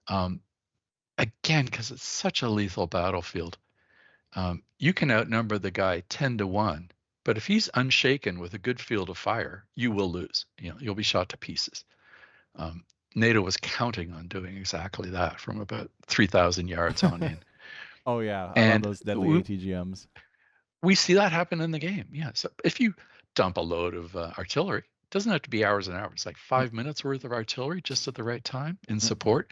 Um, Again, because it's such a lethal battlefield, you can outnumber the guy 10 to 1, but if he's unshaken with a good field of fire, you will lose. You'll be shot to pieces. Um, NATO was counting on doing exactly that from about 3,000 yards on in. Oh yeah, I love And those deadly we, ATGMs. we see that happen in the game. Yeah. So if you dump a load of artillery, it doesn't have to be hours and hours, like 5 minutes worth of artillery just at the right time in support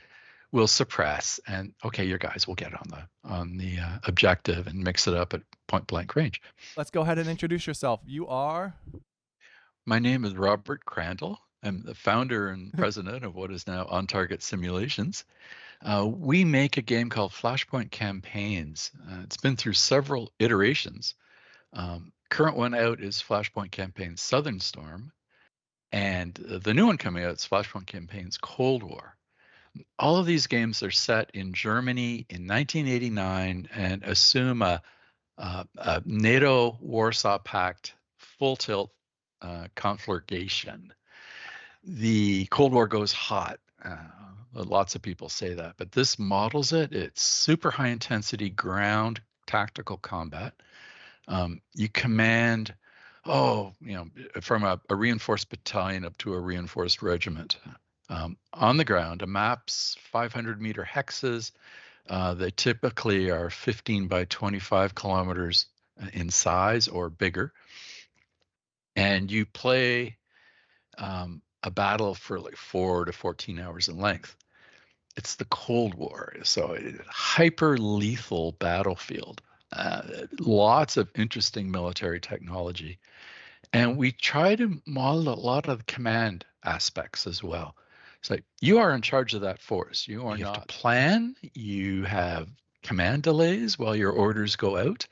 will suppress. And okay, your guys will get on the objective and mix it up at point blank range. Let's go ahead and introduce yourself. You are. My name is Robert Crandall. I'm the founder and president of what is now On Target Simulations. We make a game called Flashpoint Campaigns. It's been through several iterations. Current one out is Flashpoint Campaigns Southern Storm, and the new one coming out is Flashpoint Campaigns Cold War. All of these games are set in Germany in 1989 and assume a NATO Warsaw Pact full tilt conflagration. The Cold War goes hot. Lots of people say that, but this models it. It's super high intensity ground tactical combat. You command, from a reinforced battalion up to a reinforced regiment. On the ground, a map's 500-meter hexes. They typically are 15 by 25 kilometers in size or bigger. And you play a battle for like 4 to 14 hours in length. It's the Cold War, so hyper lethal battlefield. Lots of interesting military technology. And we try to model a lot of the command aspects as well. It's like you are in charge of that force. You have to plan, you have command delays while your orders go out.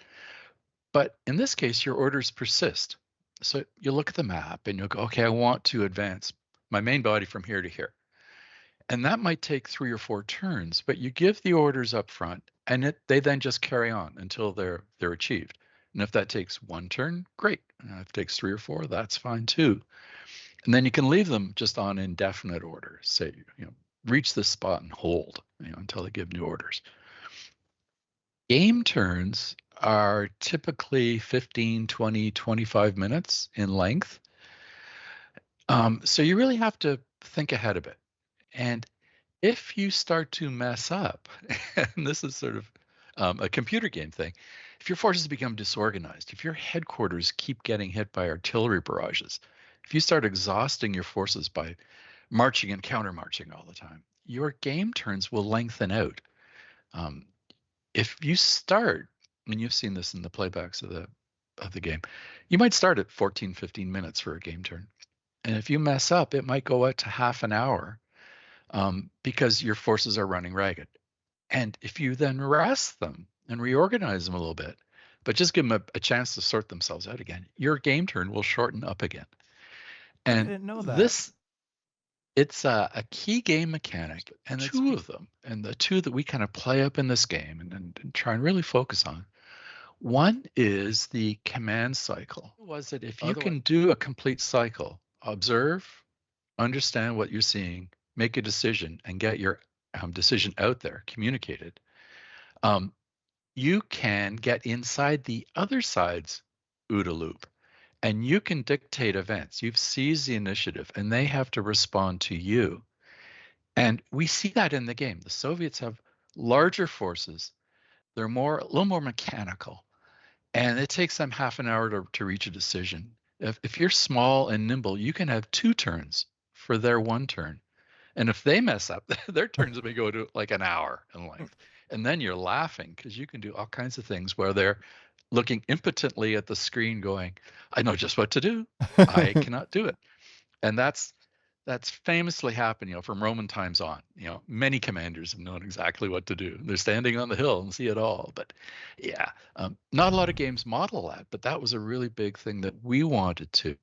But in this case, your orders persist. So you look at the map and you'll go, okay, I want to advance my main body from here to here. And that might take 3 or 4 turns, but you give the orders up front and they then just carry on until they're achieved. And if that takes 1 turn, great. And if it takes 3 or 4, that's fine too. And then you can leave them just on indefinite order. Say, reach this spot and hold, until they give new orders. Game turns are typically 15, 20, 25 minutes in length. So you really have to think ahead a bit. And if you start to mess up, and this is sort of a computer game thing, if your forces become disorganized, if your headquarters keep getting hit by artillery barrages, if you start exhausting your forces by marching and counter-marching all the time, your game turns will lengthen out. If you start, and you've seen this in the playbacks of the game, you might start at 14, 15 minutes for a game turn. And if you mess up, it might go out to half an hour because your forces are running ragged. And if you then rest them and reorganize them a little bit, but just give them a chance to sort themselves out again, your game turn will shorten up again. I And didn't know that. it's a key game mechanic, and two of them, and the two that we kind of play up in this game and try and really focus on. One is the command cycle. Was that if you can do a complete cycle, observe, understand what you're seeing, make a decision, and get your decision out there, communicated, you can get inside the other side's OODA loop and you can dictate events. You've seized the initiative and they have to respond to you. And we see that in the game. The Soviets have larger forces. They're a little more mechanical, and it takes them half an hour to reach a decision. If you're small and nimble, you can have 2 turns for their 1 turn. And if they mess up, their turns may go to like an hour in length. And then you're laughing because you can do all kinds of things where they're looking impotently at the screen going, I know just what to do. I cannot do it. And that's famously happened, from Roman times on. Many commanders have known exactly what to do. They're standing on the hill and see it all. But yeah, not a lot of games model that, but that was a really big thing that we wanted to,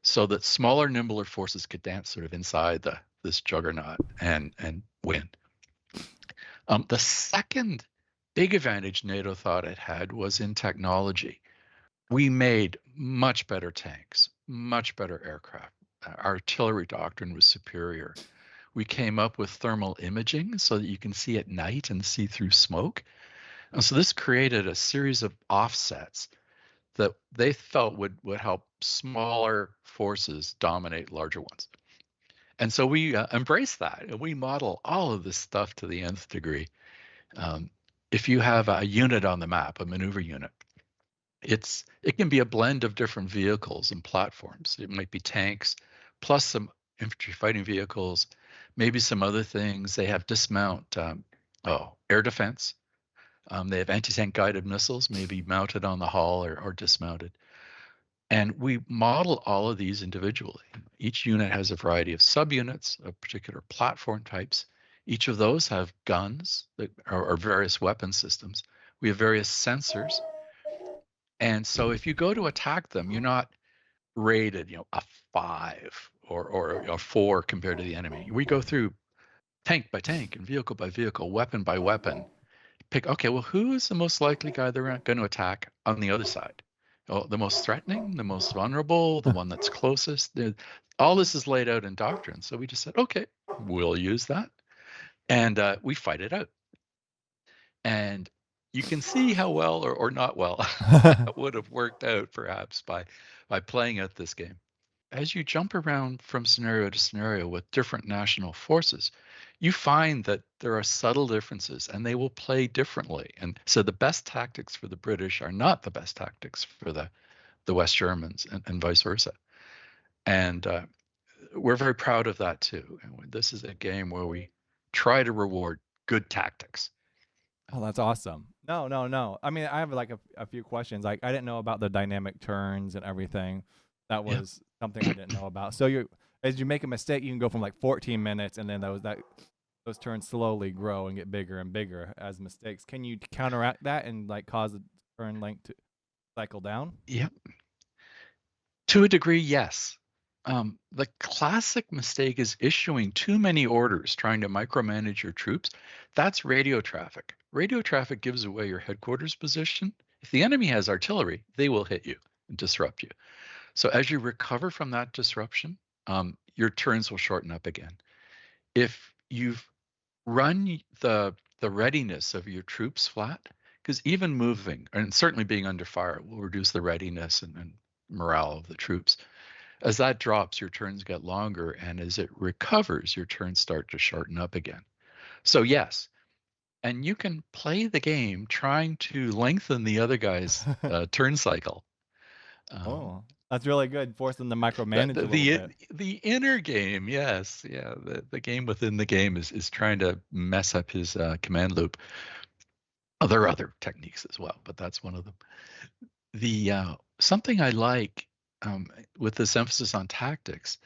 so that smaller, nimbler forces could dance sort of inside this juggernaut and win. The second big advantage NATO thought it had was in technology. We made much better tanks, much better aircraft. Our artillery doctrine was superior. we came up with thermal imaging so that you can see at night and see through smoke. And so this created a series of offsets that they felt would help smaller forces dominate larger ones. And so we embrace that, and we model all of this stuff to the nth degree. If you have a unit on the map, a maneuver unit, it can be a blend of different vehicles and platforms. It might be tanks, plus some infantry fighting vehicles, maybe some other things. They have dismount, air defense. They have anti-tank guided missiles, maybe mounted on the hull or dismounted. And we model all of these individually. Each unit has a variety of subunits of particular platform types. Each of those have guns that are various weapon systems. We have various sensors. And so if you go to attack them, you're not rated, a 5 or a 4 compared to the enemy. We go through tank by tank and vehicle by vehicle, weapon by weapon. Pick, okay, well, who is the most likely guy they're going to attack on the other side? Oh, the most threatening, the most vulnerable, the one that's closest. All this is laid out in doctrine. So we just said, okay, we'll use that. And we fight it out. And you can see how well or not well that would have worked out perhaps by playing out this game. As you jump around from scenario to scenario with different national forces, you find that there are subtle differences and they will play differently. And so the best tactics for the British are not the best tactics for the West Germans and vice versa. And we're very proud of that too. And this is a game where we try to reward good tactics. Oh, that's awesome. No. I mean, I have like a few questions. Like, I didn't know about the dynamic turns and everything. That Yeah. was something I didn't know about. So as you make a mistake, you can go from like 14 minutes, and then those turns slowly grow and get bigger and bigger as mistakes. Can you counteract that and like cause the turn length to cycle down? Yeah. To a degree, yes. The classic mistake is issuing too many orders, trying to micromanage your troops. That's radio traffic. Radio traffic gives away your headquarters position. If the enemy has artillery, they will hit you and disrupt you. So as you recover from that disruption, your turns will shorten up again. If you've run the readiness of your troops flat, because even moving and certainly being under fire will reduce the readiness and morale of the troops. As that drops, your turns get longer, and as it recovers, your turns start to shorten up again. So yes, and you can play the game trying to lengthen the other guy's turn cycle. Oh, that's really good. Force them to micromanage a little bit. The inner game, yes, yeah. The game within the game is trying to mess up his command loop. Oh, there are other techniques as well, but that's one of them. The something I like with this emphasis on tactics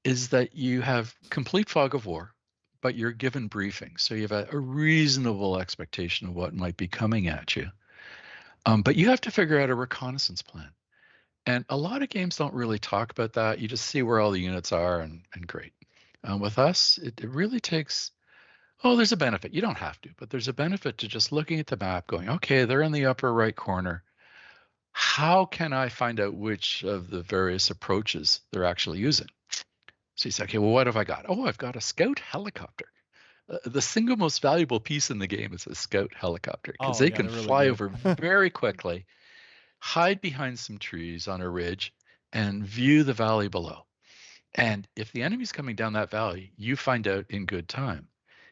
is that you have complete fog of war, but you're given briefings. So you have a reasonable expectation of what might be coming at you. But you have to figure out a reconnaissance plan. And a lot of games don't really talk about that. You just see where all the units are and great. With us, it really takes, there's a benefit. You don't have to, but there's a benefit to just looking at the map going, okay, they're in the upper right corner. How can I find out which of the various approaches they're actually using? So you say, okay, well, what have I got? Oh, I've got a scout helicopter. The single most valuable piece in the game is a scout helicopter because they can really fly good. over very quickly, hide behind some trees on a ridge, and view the valley below. And if the enemy's coming down that valley, you find out in good time.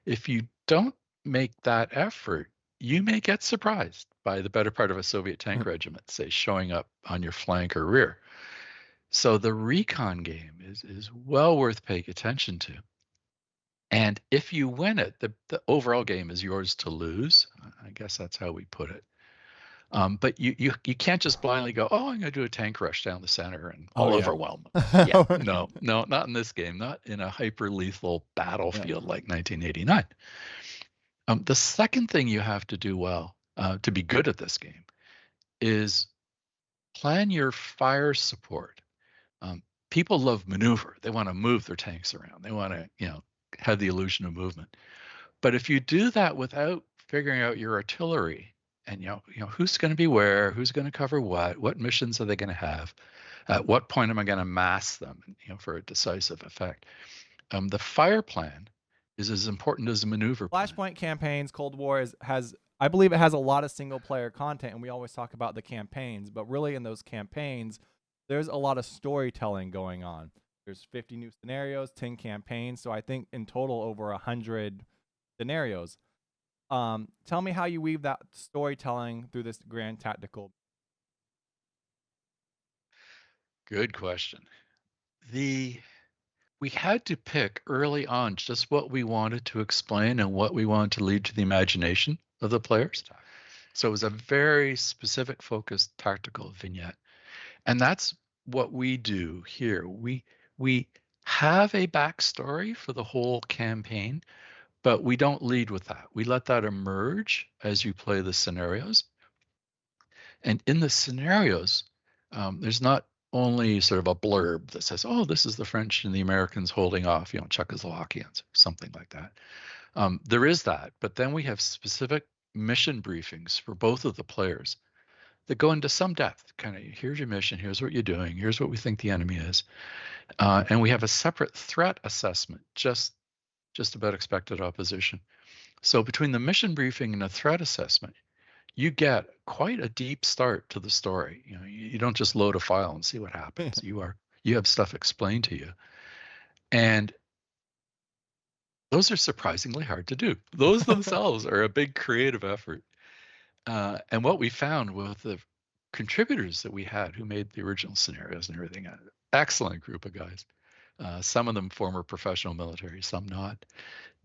If you don't make that effort, you may get surprised by the better part of a Soviet tank regiment, say, showing up on your flank or rear. So the recon game is well worth paying attention to. And if you win it, the overall game is yours to lose. I guess that's how we put it. But you can't just blindly go, oh, I'm going to do a tank rush down the center and I'll overwhelm them. Yeah, no, not in this game, not in a hyper lethal battlefield like 1989. The second thing you have to do well to be good at this game is plan your fire support. People love maneuver. They want to move their tanks around. They want to, have the illusion of movement. But if you do that without figuring out your artillery and who's going to be where, who's going to cover what missions are they going to have, at what point am I going to mass them, for a decisive effect? The fire plan is as important as a maneuver plan. Flashpoint Campaigns Cold War has I believe it has a lot of single player content, and we always talk about the campaigns, but really in those campaigns, there's a lot of storytelling going on. There's 50 new scenarios, 10 campaigns, so I think in total over 100 scenarios. Tell me how you weave that storytelling through this grand tactical. Good question. The We had to pick early on just what we wanted to explain and what we wanted to lead to the imagination of the players. So it was a very specific, focused tactical vignette. And that's what we do here. We have a backstory for the whole campaign, but we don't lead with that. We let that emerge as you play the scenarios. And in the scenarios, there's not only sort of a blurb that says, "Oh, this is the French and the Americans holding off, Czechoslovakians," something like that. There is that, but then we have specific mission briefings for both of the players that go into some depth. Kind of, here's your mission, here's what you're doing, here's what we think the enemy is, and we have a separate threat assessment just about expected opposition. So between the mission briefing and the threat assessment, you get quite a deep start to the story. You don't just load a file and see what happens. You have stuff explained to you, and those are surprisingly hard to do. Those themselves are a big creative effort. And what we found with the contributors that we had who made the original scenarios and everything, excellent group of guys. Some of them former professional military, some not.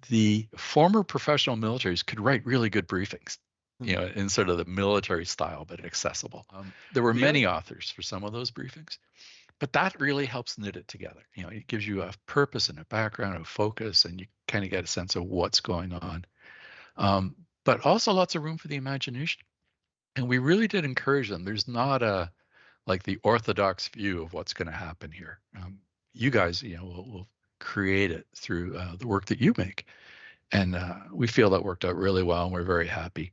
The former professional militaries could write really good briefings, in sort of the military style, but accessible. There were many authors for some of those briefings, but that really helps knit it together. It gives you a purpose and a background, a focus, and you kind of get a sense of what's going on. But also lots of room for the imagination. And we really did encourage them. There's not like the orthodox view of what's going to happen here. You guys, will create it through the work that you make. And we feel that worked out really well, and we're very happy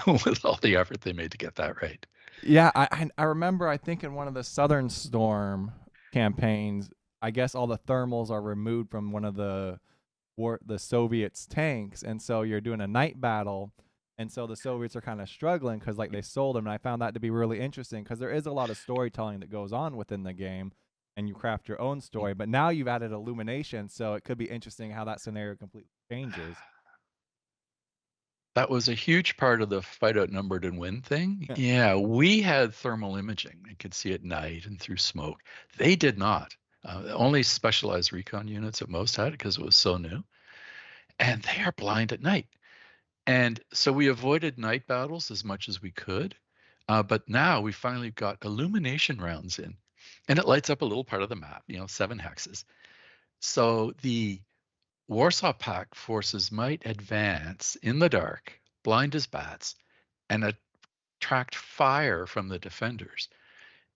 with all the effort they made to get that right. Yeah, I remember, I think in one of the Southern Storm campaigns, I guess all the thermals are removed from one of the Soviets' tanks, and so you're doing a night battle, and so the Soviets are kind of struggling because like they sold them, and I found that to be really interesting because there is a lot of storytelling that goes on within the game, and you craft your own story. But now you've added illumination, so it could be interesting how that scenario completely changes. That was a huge part of the fight outnumbered and win thing. Yeah. Yeah, we had thermal imaging and could see at night and through smoke. They did not. Only specialized recon units at most had it because it was so new. And they are blind at night. And so we avoided night battles as much as we could. But now we finally got illumination rounds in. And it lights up a little part of the map, 7 hexes. So the Warsaw Pact forces might advance in the dark, blind as bats, and attract fire from the defenders.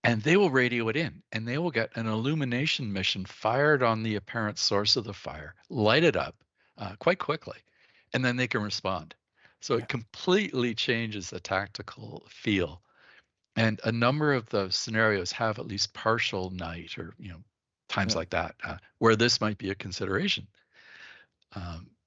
And they will radio it in, and they will get an illumination mission fired on the apparent source of the fire, light it up quite quickly, and then they can respond. So it completely changes the tactical feel. And a number of the scenarios have at least partial night or times like that where this might be a consideration.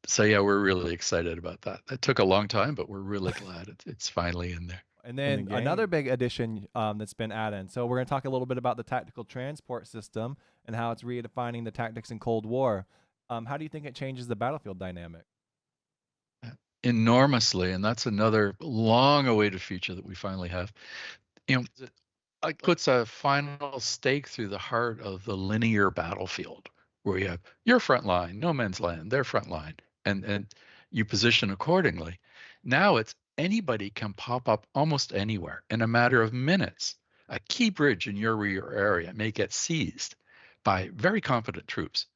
So yeah, we're really excited about that. It took a long time, but we're really glad it's finally in there. And then another big addition that's been added. So we're going to talk a little bit about the tactical transport system and how it's redefining the tactics in Cold War. How do you think it changes the battlefield dynamic? Enormously, and that's another long-awaited feature that we finally have. It puts a final stake through the heart of the linear battlefield, where you have your front line, no man's land, their front line, and you position accordingly. Now it's anybody can pop up almost anywhere in a matter of minutes. A key bridge in your rear area may get seized by very competent troops.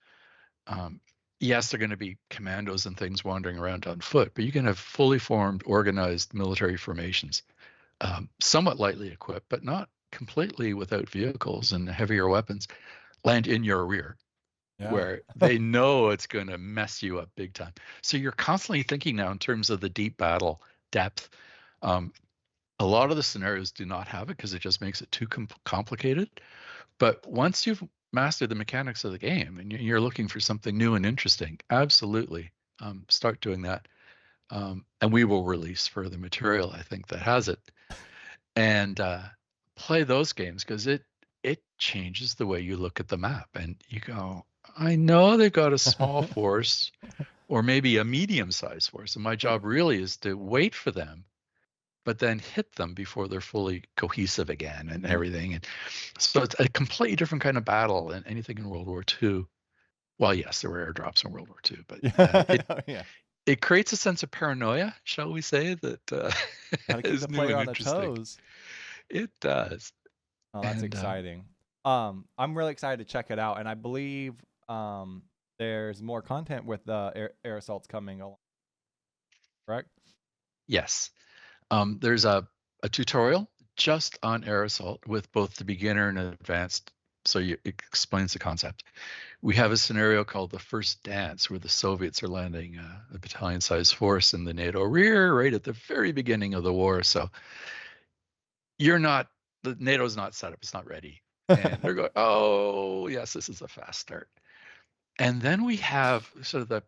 Yes, they're going to be commandos and things wandering around on foot, but you can have fully formed, organized military formations, somewhat lightly equipped, but not completely without vehicles and heavier weapons, land in your rear, where they know it's going to mess you up big time. So you're constantly thinking now in terms of the deep battle depth. A lot of the scenarios do not have it because it just makes it too complicated. But once you've master the mechanics of the game and you're looking for something new and interesting, absolutely start doing that. And we will release further material, I think, that has it. And play those games because it changes the way you look at the map. And you go, I know they've got a small force or maybe a medium-sized force, and my job really is to wait for them, but then hit them before they're fully cohesive again and everything. And so it's a completely different kind of battle than anything in World War II. Well, yes, there were airdrops in World War II, but Yeah. it creates a sense of paranoia, shall we say, that Got to keep the is new player and on their interesting. toes. It does. Oh, that's And exciting. I'm really excited to check it out, and I believe there's more content with the air assaults coming along. Correct? yes, there's a tutorial just on air assault with both the beginner and advanced. So it explains the concept. We have a scenario called the First Dance, where the Soviets are landing a battalion-sized force in the NATO rear right at the very beginning of the war. So the NATO's not set up, it's not ready. And they're going, oh, yes, this is a fast start. And then we have sort of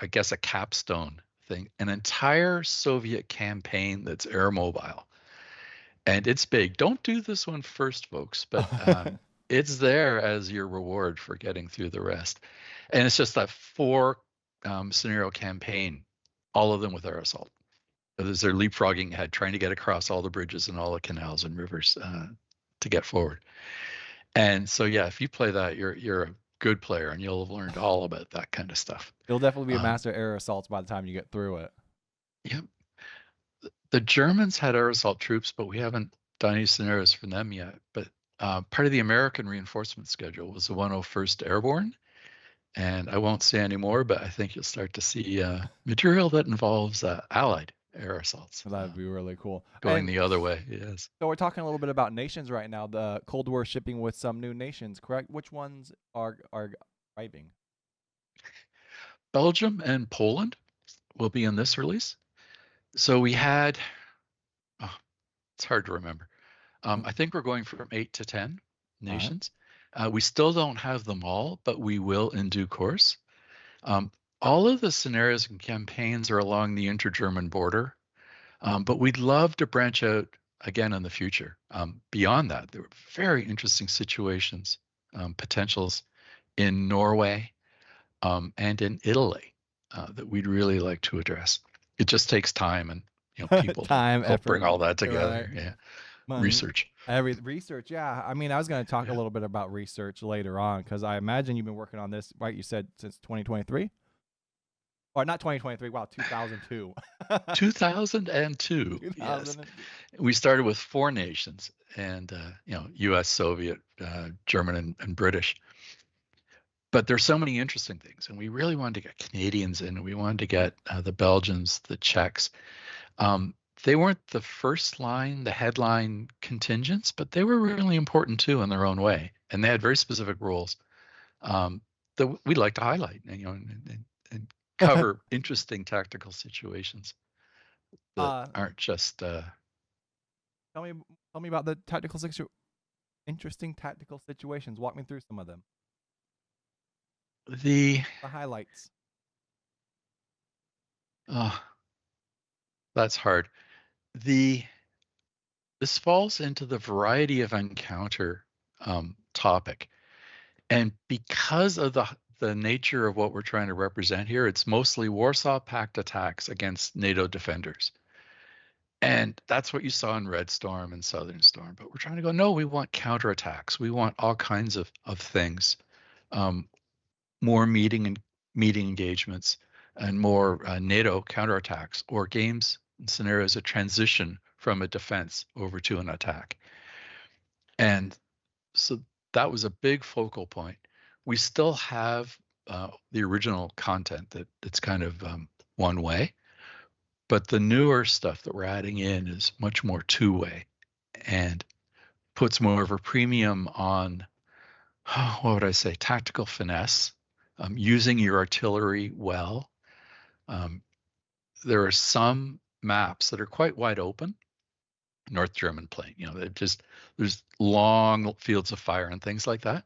I guess, a capstone thing, an entire Soviet campaign that's air mobile. And it's big. Don't do this one first, folks, but it's there as your reward for getting through the rest. And it's just a 4 scenario campaign, all of them with air assault. As they're leapfrogging ahead, trying to get across all the bridges and all the canals and rivers to get forward. And so, yeah, if you play that, you're a good player, and you'll have learned all about that kind of stuff. You'll definitely be a master air assaults by the time you get through it. Yep. The Germans had air assault troops, but we haven't done any scenarios for them yet. But part of the American reinforcement schedule was the 101st Airborne. And I won't say any more, but I think you'll start to see material that involves Allied air assaults. That'd be really cool. Going And the other way, yes. so we're talking a little bit about nations right now. The Cold War shipping with some new nations, correct? Which ones are arriving? Belgium and Poland will be in this release. So we had, it's hard to remember. I think we're going from 8 to 10 nations. We still don't have them all, but we will in due course. All of the scenarios and campaigns are along the inter-German border, but we'd love to branch out again in the future. Beyond that, there were very interesting situations, potentials in Norway and in Italy that we'd really like to address. It just takes time and people Time, to help effort, bring all that together. right? Yeah, Money. research. Research, yeah. I mean, I was going to talk a little bit about research later on because I imagine you've been working on this, right? You said since 2023, or not 2023? Wow, 2002. 2002. Yes, we started with 4 nations, and U.S., Soviet, German, and British. But there's so many interesting things, and we really wanted to get Canadians in. We wanted to get the Belgians, the Czechs. They weren't the first line, the headline contingents, but they were really important too in their own way, and they had very specific roles that we'd like to highlight, and cover interesting tactical situations that aren't just. Tell me about the interesting tactical situations. Walk me through some of them. The highlights. That's hard. This falls into the variety of encounter topic, and because of the nature of what we're trying to represent here, it's mostly Warsaw Pact attacks against NATO defenders. And that's what you saw in Red Storm and Southern Storm. But we're trying to go, no, we want counterattacks. We want all kinds of things, more meeting engagements, and more NATO counterattacks, or games and scenarios of transition from a defense over to an attack. And so that was a big focal point. We still have the original content that's kind of one way, but the newer stuff that we're adding in is much more two-way and puts more of a premium on, what would I say, tactical finesse, using your artillery well. There are some maps that are quite wide open, North German plain. There's long fields of fire and things like that.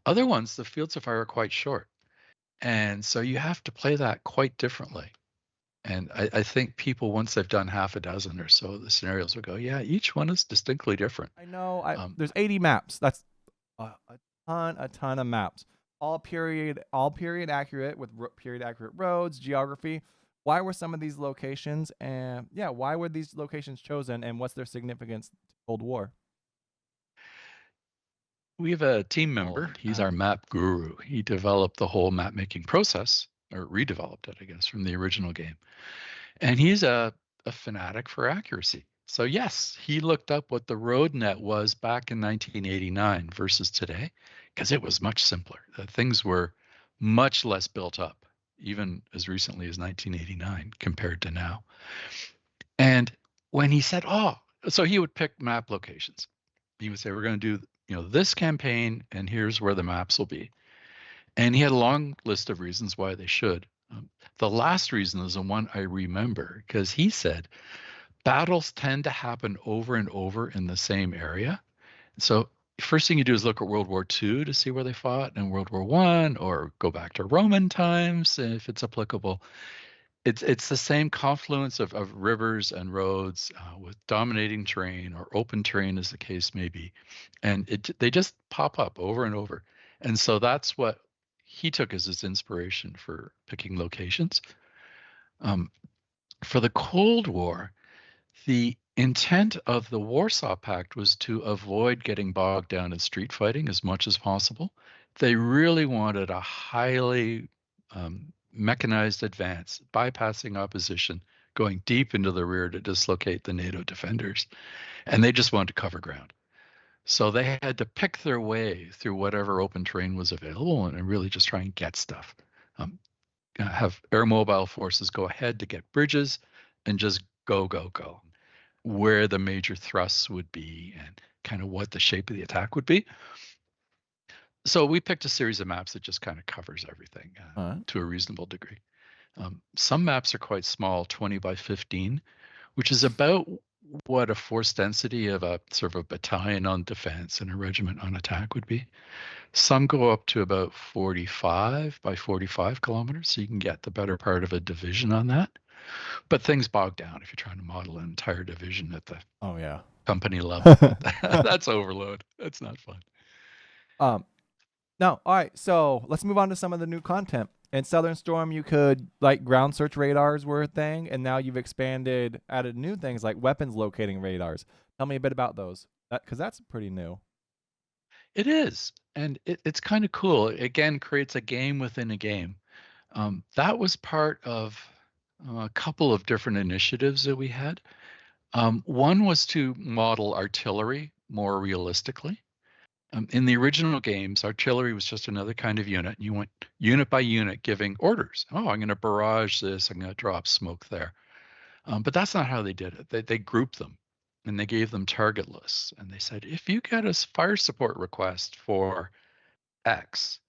Other ones, the fields of fire are quite short. And so you have to play that quite differently. And I think people, once they've done half a dozen or so of the scenarios, will go, yeah, each one is distinctly different. I know. Um, There's 80 maps. That's a ton of maps. All period accurate with period accurate roads, geography. Why were some of these locations and yeah, why were these locations chosen and what's their significance to Cold War? we have a team Oh, member. He's map. our map guru. He developed the whole map making process, or redeveloped it, I guess, from the original game. And he's a fanatic for accuracy. So yes, he looked up what the road net was back in 1989 versus today, because it was much simpler. Things were much less built up, even as recently as 1989 compared to now. And when he said, "Oh," so he would pick map locations. He would say, "We're going to do, this campaign, and here's where the maps will be." And he had a long list of reasons why they should. The last reason is the one I remember, because he said battles tend to happen over and over in the same area. So first thing you do is look at World War II to see where they fought, and World War I, or go back to Roman times if it's applicable. It's the same confluence of rivers and roads with dominating terrain or open terrain, as the case may be, and they just pop up over and over. And so that's what he took as his inspiration for picking locations. Um, for the Cold War, the intent of the Warsaw Pact was to avoid getting bogged down in street fighting as much as possible. They really wanted a highly mechanized advance, bypassing opposition, going deep into the rear to dislocate the NATO defenders. And they just wanted to cover ground. So they had to pick their way through whatever open terrain was available and really just try and get stuff. Um, have air mobile forces go ahead to get bridges and just go, go, go, where the major thrusts would be and kind of what the shape of the attack would be. So we picked a series of maps that just kind of covers everything All right. to a reasonable degree. Some maps are quite small, 20 by 15, which is about what a force density of a sort of a battalion on defense and a regiment on attack would be. Some go up to about 45 by 45 kilometers, so you can get the better part of a division on that. But things bog down if you're trying to model an entire division at the Oh yeah. company level. That's overload. That's not fun. um No, all right. So let's move on to some of the new content. In Southern Storm, you could like ground search radars were a thing, and now you've expanded, added new things like weapons locating radars. Tell me a bit about those, because that's pretty new. It is. And it's kind of cool. It, again, creates a game within a game. That was part of a couple of different initiatives that we had. One was to model artillery more realistically. In the original games, artillery was just another kind of unit. You went unit by unit giving orders. Oh, I'm going to barrage this. I'm going to drop smoke there. But that's not how they did it. They grouped them and they gave them target lists. And they said, if you get a fire support request for X,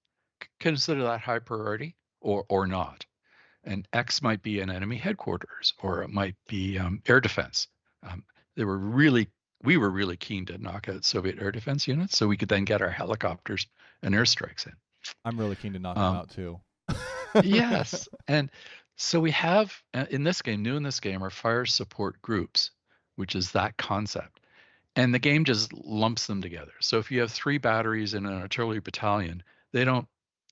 consider that high priority or not. And X might be an enemy headquarters or it might be air defense. Um, they were really we were really keen to knock out Soviet air defense units so we could then get our helicopters and airstrikes in. I'm really keen to knock them Um, out too. yes, and so we have in this game, new in this game, are fire support groups, which is that concept, and the game just lumps them together. So if you have 3 batteries in an artillery battalion, they don't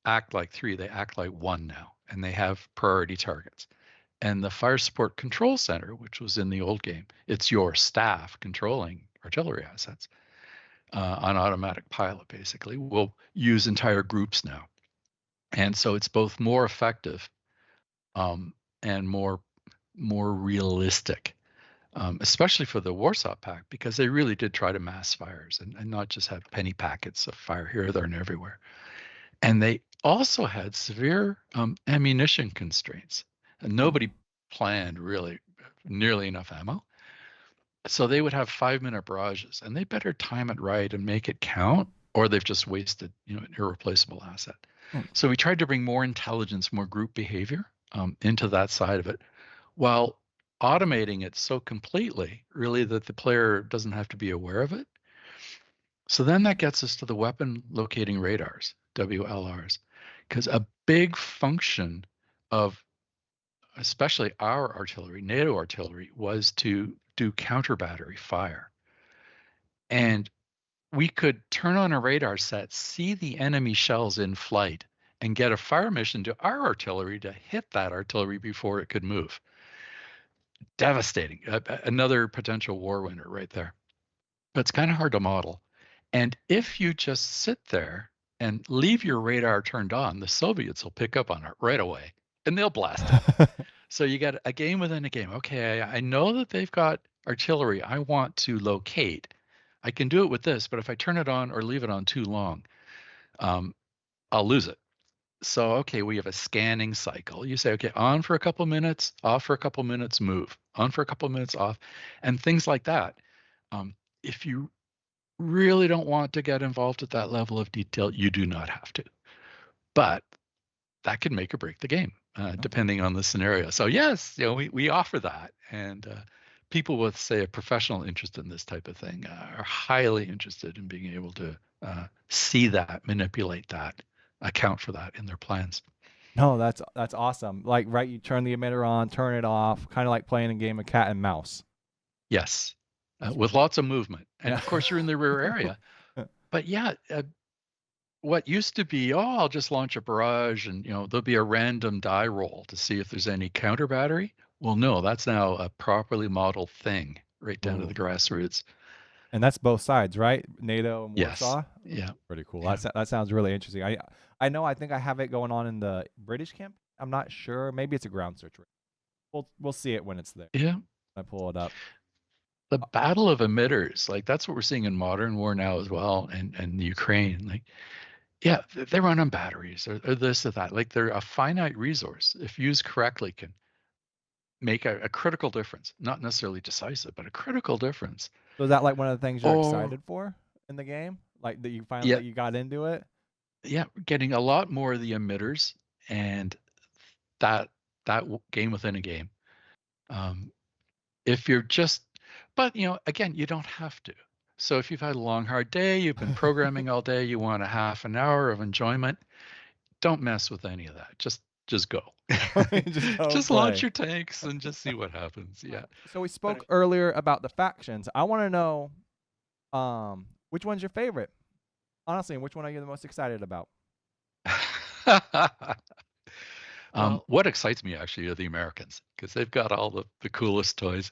act like 3; they act like 1 now, and they have priority targets. And the fire support control center, which was in the old game, it's your staff controlling artillery assets on automatic pilot, basically, will use entire groups now. And so it's both more effective and more realistic, especially for the Warsaw Pact, because they really did try to mass fires and not just have penny packets of fire here, there, and everywhere. And they also had severe ammunition constraints. And Hmm. nobody planned really nearly enough ammo. So they would have 5-minute barrages, and they better time it right and make it count, or they've just wasted, an irreplaceable asset. Hmm. So we tried to bring more intelligence, more group behavior into that side of it, while automating it so completely, really, that the player doesn't have to be aware of it. So then that gets us to the weapon locating radars, WLRs, because a big function of especially our artillery, NATO artillery, was to do counter battery fire. And we could turn on a radar set, see the enemy shells in flight, and get a fire mission to our artillery to hit that artillery before it could move. Devastating. Another potential war winner right there. But it's kind of hard to model. And if you just sit there and leave your radar turned on, the Soviets will pick up on it right away and they'll blast it. So you got a game within a game. Okay, I know that they've got artillery I want to locate. I can do it with this, but if I turn it on or leave it on too long, I'll lose it. So, okay, we have a scanning cycle. You say, okay, on for a couple minutes, off for a couple minutes, move. On for a couple minutes, off, and things like that. If you really don't want to get involved at that level of detail, you do not have to. But that can make or break the game, depending on the scenario. So yes, we offer that, and people with, say, a professional interest in this type of thing are highly interested in being able to see that, manipulate that, account for that in their plans. No, that's awesome. Like, right, you turn the emitter on, turn it off, kind of like playing a game of cat and mouse. Yes, That's with really lots of movement, and yeah. of course you're in the rear area. But yeah, what used to be, oh, I'll just launch a barrage and there'll be a random die roll to see if there's any counter battery. Well, no, that's now a properly modeled thing right down to the Ooh. grassroots. And that's both sides, right? NATO and Yes. Warsaw. Yeah. Pretty cool. Yeah. That sounds really interesting. I know. I think I have it going on in the British camp. I'm not sure. Maybe it's a ground search. We'll see it when it's there. Yeah. I pull it up. The battle of emitters, like that's what we're seeing in modern war now as well, and Ukraine. Like, yeah, they run on batteries or this or that. Like they're a finite resource, if used correctly, can make a critical difference. Not necessarily decisive, but a critical difference. So is that like one of the things you're Or excited for in the game? Like that you finally yeah, that you got into it? yeah, getting a lot more of the emitters and that game within a game. Um, if you're just, but again, you don't have to. So if you've had a long, hard day, you've been programming all day, you want a half an hour of enjoyment, don't mess with any of that. Just go. Just go and Just launch play. your tanks and just see what happens. Yeah. So we But spoke earlier about the factions. I want to know, which one's your favorite? Honestly, and which one are you the most excited about? Well, what excites me actually are the Americans because they've got all the coolest toys,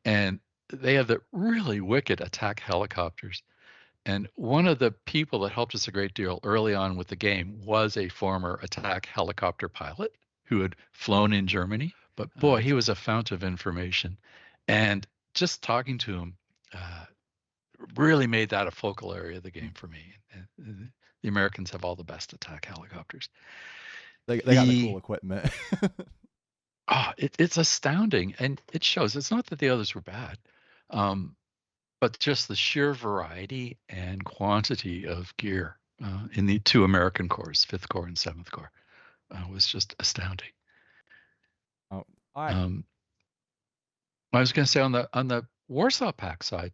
and they have the really wicked attack helicopters. And one of the people that helped us a great deal early on with the game was a former attack helicopter pilot who had flown in Germany. But boy, he was a fount of information. And just talking to him really made that a focal area of the game for me. And the Americans have all the best attack helicopters. They got the cool equipment. It's astounding. And it shows. It's not that the others were bad. But just the sheer variety and quantity of gear in the two American corps, Fifth Corps and Seventh Corps, was just astounding. Oh, all right. I was going to say on the Warsaw Pact side,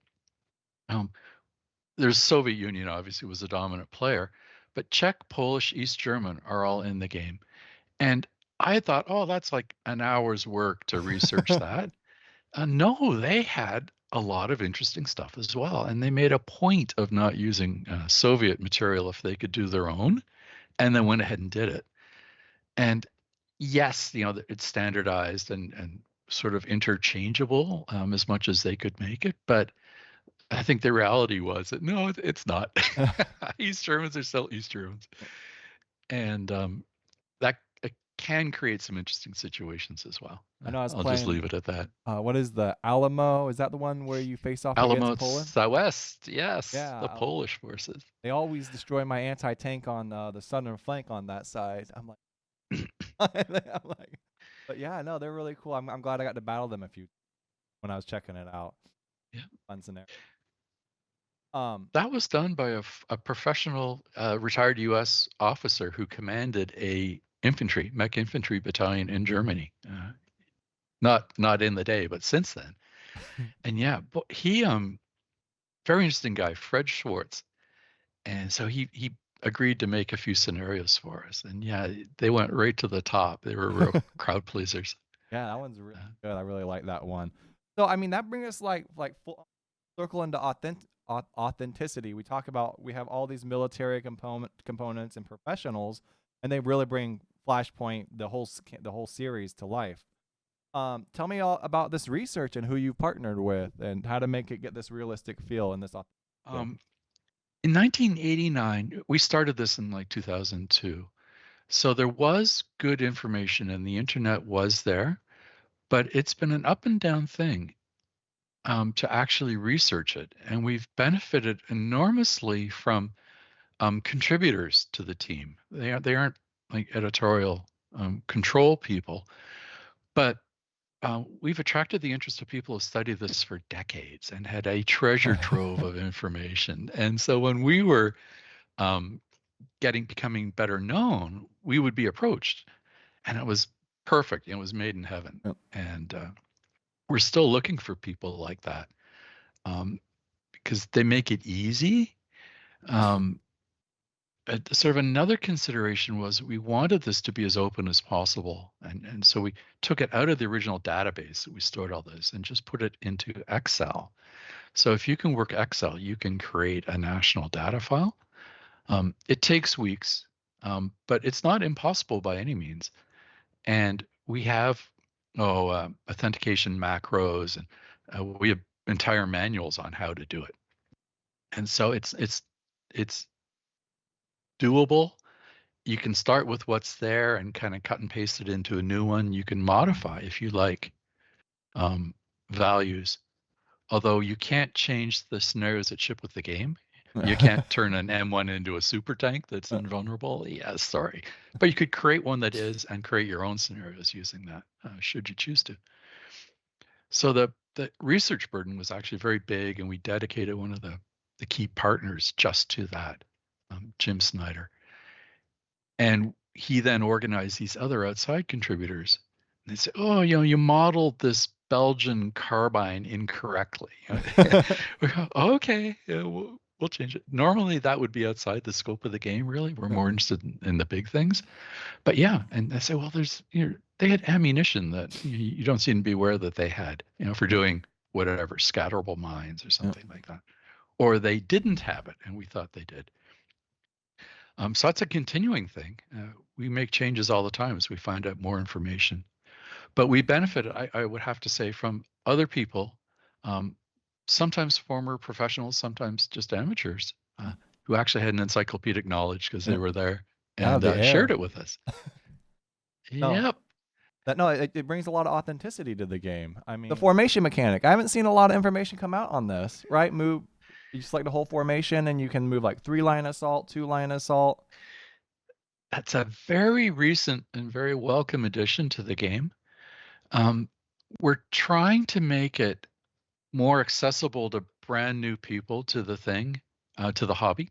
there's Soviet Union obviously was a dominant player, but Czech, Polish, East German are all in the game, and I thought, oh, that's like an hour's work to research that. No, they had a lot of interesting stuff as well. And they made a point of not using Soviet material if they could do their own, and then went ahead and did it. And yes, it's standardized and sort of interchangeable as much as they could make it. But I think the reality was that no, it's not. East Germans are still East Germans. And that can create some interesting situations as well. I know I was I'll playing. just leave it at that. What is the Alamo? Is that the one where you face off Alamo against Poland? Southwest, yes, Yeah, the Polish forces. they always destroy my anti-tank on the southern flank on that side. I'm like, I'm like, but yeah, no, they're really cool. I'm glad I got to battle them a few when I was checking it out. Yeah, fun scenario. that was done by a professional retired U.S. officer who commanded a mech infantry battalion in Germany. not in the day, but since then. And yeah, but he very interesting guy, Fred Schwartz. And so he agreed to make a few scenarios for us. And yeah, they went right to the top. They were real crowd pleasers. Yeah, that one's really Uh, good. I really like that one. So I mean, that brings us like full circle into authenticity. We talk about we have all these military components and professionals, and they really bring Flashpoint the whole series to life. Tell me all about this research and who you partnered with, and how to make it get this realistic feel and this authenticity. Um, in 1989, we started this in like 2002. So there was good information and the internet was there, but it's been an up and down thing to actually research it. And we've benefited enormously from contributors to the team. They aren't like editorial control people, but we've attracted the interest of people who studied this for decades and had a treasure trove of information. And so when we were um, becoming better known, we would be approached, and it was perfect. It was made in heaven, Yep. and we're still looking for people like that because they make it easy. Um, Sort of another consideration was we wanted this to be as open as possible, and so we took it out of the original database that we stored all this and just put it into Excel. So if you can work Excel, you can create a national data file. It takes weeks, but it's not impossible by any means. And we have authentication macros, and we have entire manuals on how to do it. And so it's doable. You can start with what's there and kind of cut and paste it into a new one. You can modify if you like um, values, although you can't change the scenarios that ship with the game. You can't turn an M1 into a super tank that's invulnerable. Yeah, sorry. But you could create one that is and create your own scenarios using that, should you choose to. So the research burden was actually very big, and we dedicated one of the key partners just to that, Jim Snyder. And he then organized these other outside contributors. And they said, "Oh, you modeled this Belgian carbine incorrectly." We go, "Okay, yeah, we'll change it." Normally, that would be outside the scope of the game. Really, we're more interested in the big things. But yeah, and I say, well, they had ammunition that you don't seem to be aware that they had, for doing whatever, scatterable mines or something like that, or they didn't have it, and we thought they did. So that's a continuing thing. We make changes all the time as we find out more information. But we benefit, I would have to say, from other people, um, sometimes former professionals, sometimes just amateurs, who actually had an encyclopedic knowledge because they were there Out of and the shared air. it with us. No, Yep. it brings a lot of authenticity to the game. I mean, the formation mechanic. I haven't seen a lot of information come out on this. Right, move. You select the whole formation, and you can move like 3-line assault, 2-line assault. That's a very recent and very welcome addition to the game. Um, we're trying to make it more accessible to brand new people to the thing, to the hobby.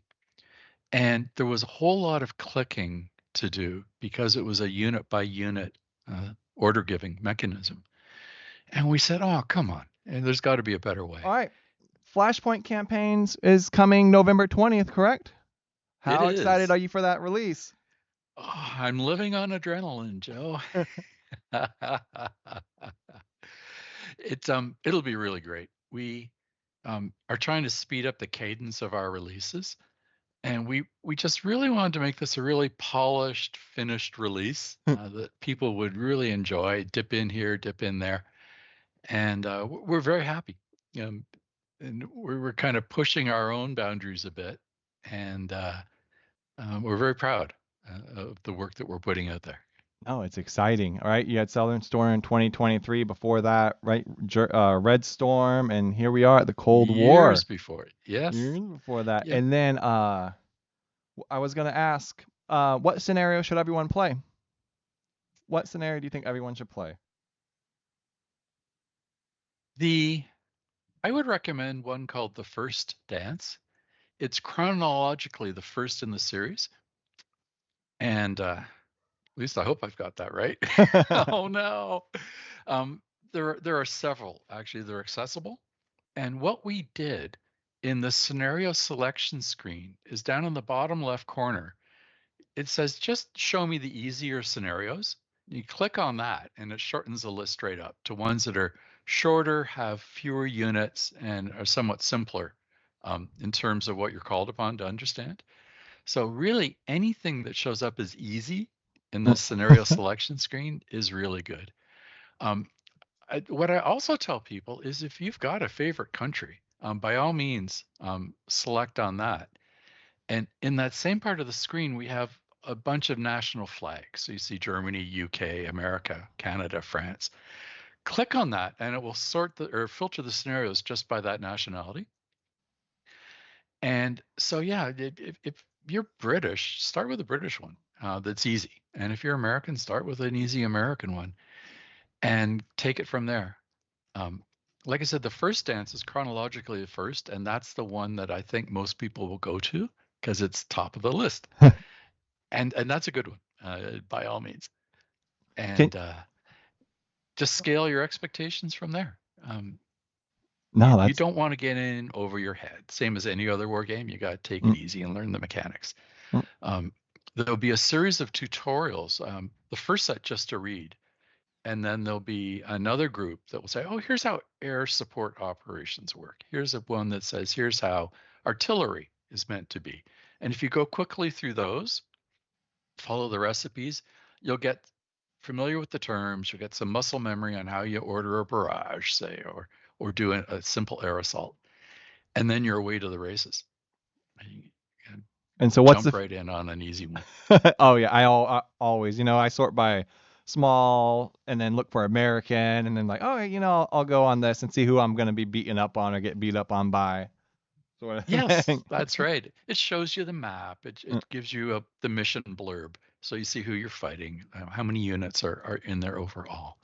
And there was a whole lot of clicking to do because it was a unit by unit order giving mechanism. And we said, oh, come on. And there's got to be a better way. All right, Flashpoint Campaigns is coming November 20th, correct? It How excited is. are you for that release? Oh, I'm living on adrenaline, Joe. It'll be really great. We are trying to speed up the cadence of our releases, and we just really wanted to make this a really polished, finished release that people would really enjoy. Dip in here, dip in there, and we're very happy. Um, and we're kind of pushing our own boundaries a bit, and we're very proud of the work that we're putting out there. Oh, it's exciting. All right, you had Southern Storm in 2023. Before that, right, Red Storm, and here we are at the Cold Years War. before, yes, Years before that, yep. and then I was gonna ask, what scenario should everyone play? What scenario do you think everyone should play? I would recommend one called The First Dance. It's chronologically the first in the series, and at least I hope I've got that right. Oh no. There are several actually. They're accessible. And what we did in the scenario selection screen is down in the bottom left corner. It says just show me the easier scenarios. You click on that and it shortens the list straight up to ones that are shorter, have fewer units, and are somewhat simpler in terms of what you're called upon to understand. So really anything that shows up as easy in the scenario selection screen is really good. Um, what I also tell people is if you've got a favorite country, by all means, select on that. And in that same part of the screen, we have a bunch of national flags. So you see Germany, UK, America, Canada, France. Click on that and it will sort or filter the scenarios just by that nationality. And so, yeah, if you're British, start with a British one that's easy. And if you're American, start with an easy American one and take it from there. Um, like I said, the first dance is chronologically the first, and that's the one that I think most people will go to because it's top of the list, and that's a good one by all means. Can And just scale your expectations from there. no, You that's don't want to get in over your head. Same as any other war game, you got to take it mm, easy and learn the mechanics. mm, Um, there'll be a series of tutorials. The first set just to read, and then there'll be another group that will say, oh, here's how air support operations work. Here's a one that says, here's how artillery is meant to be. And if you go quickly through those, follow the recipes, you'll get familiar with the terms, you'll get some muscle memory on how you order a barrage, say, or do a simple air assault. And then you're away to the races. You can and so what's jump the right in on an easy one. oh yeah, I always, I sort by small and then look for American and then like, oh, I'll go on this and see who I'm gonna be beaten up on or get beat up on by, sort of Yes, thing. that's right. It shows you the map. It gives you the mission blurb, so you see who you're fighting, how many units are in there overall.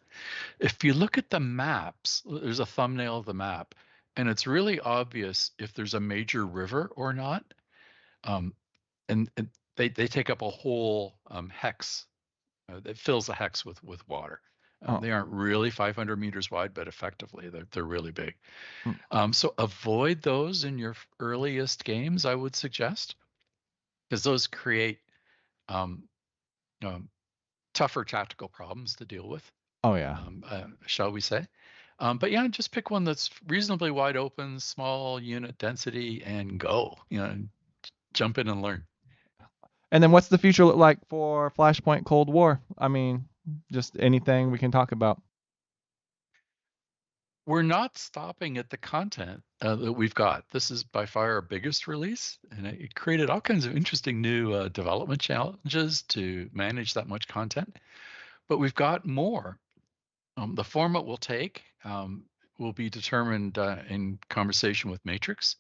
If you look at the maps, there's a thumbnail of the map, and it's really obvious if there's a major river or not. Um, and they take up a whole hex. It fills a hex with water. Oh, They aren't really 500 meters wide, but effectively they're really big. mm, So avoid those in your earliest games, I would suggest, because those create um, um, tougher tactical problems to deal with, oh yeah. shall we say. But yeah, just pick one that's reasonably wide open, small unit density, and go. Jump in and learn. And then what's the future look like for Flashpoint Cold War? I mean, just anything we can talk about. We're not stopping at the content that we've got. This is by far our biggest release, and it created all kinds of interesting new development challenges to manage that much content. But we've got more. The format we'll take will be determined in conversation with Matrix.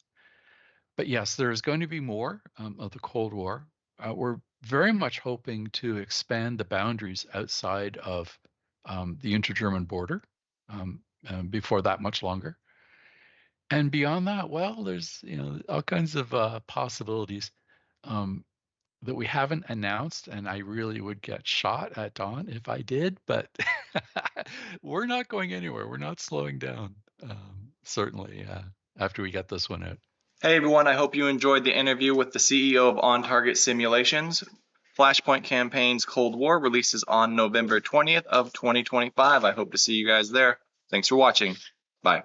But yes, there is going to be more of the Cold War. We're very much hoping to expand the boundaries outside of the inter-German border before that much longer. And beyond that, well, there's all kinds of possibilities um, that we haven't announced, and I really would get shot at Dawn if I did. But we're not going anywhere. We're not slowing down. Certainly, after we get this one out. Hey everyone, I hope you enjoyed the interview with the CEO of On Target Simulations. Flashpoint Campaigns Cold War releases on November 20th of 2025. I hope to see you guys there. Thanks for watching. Bye.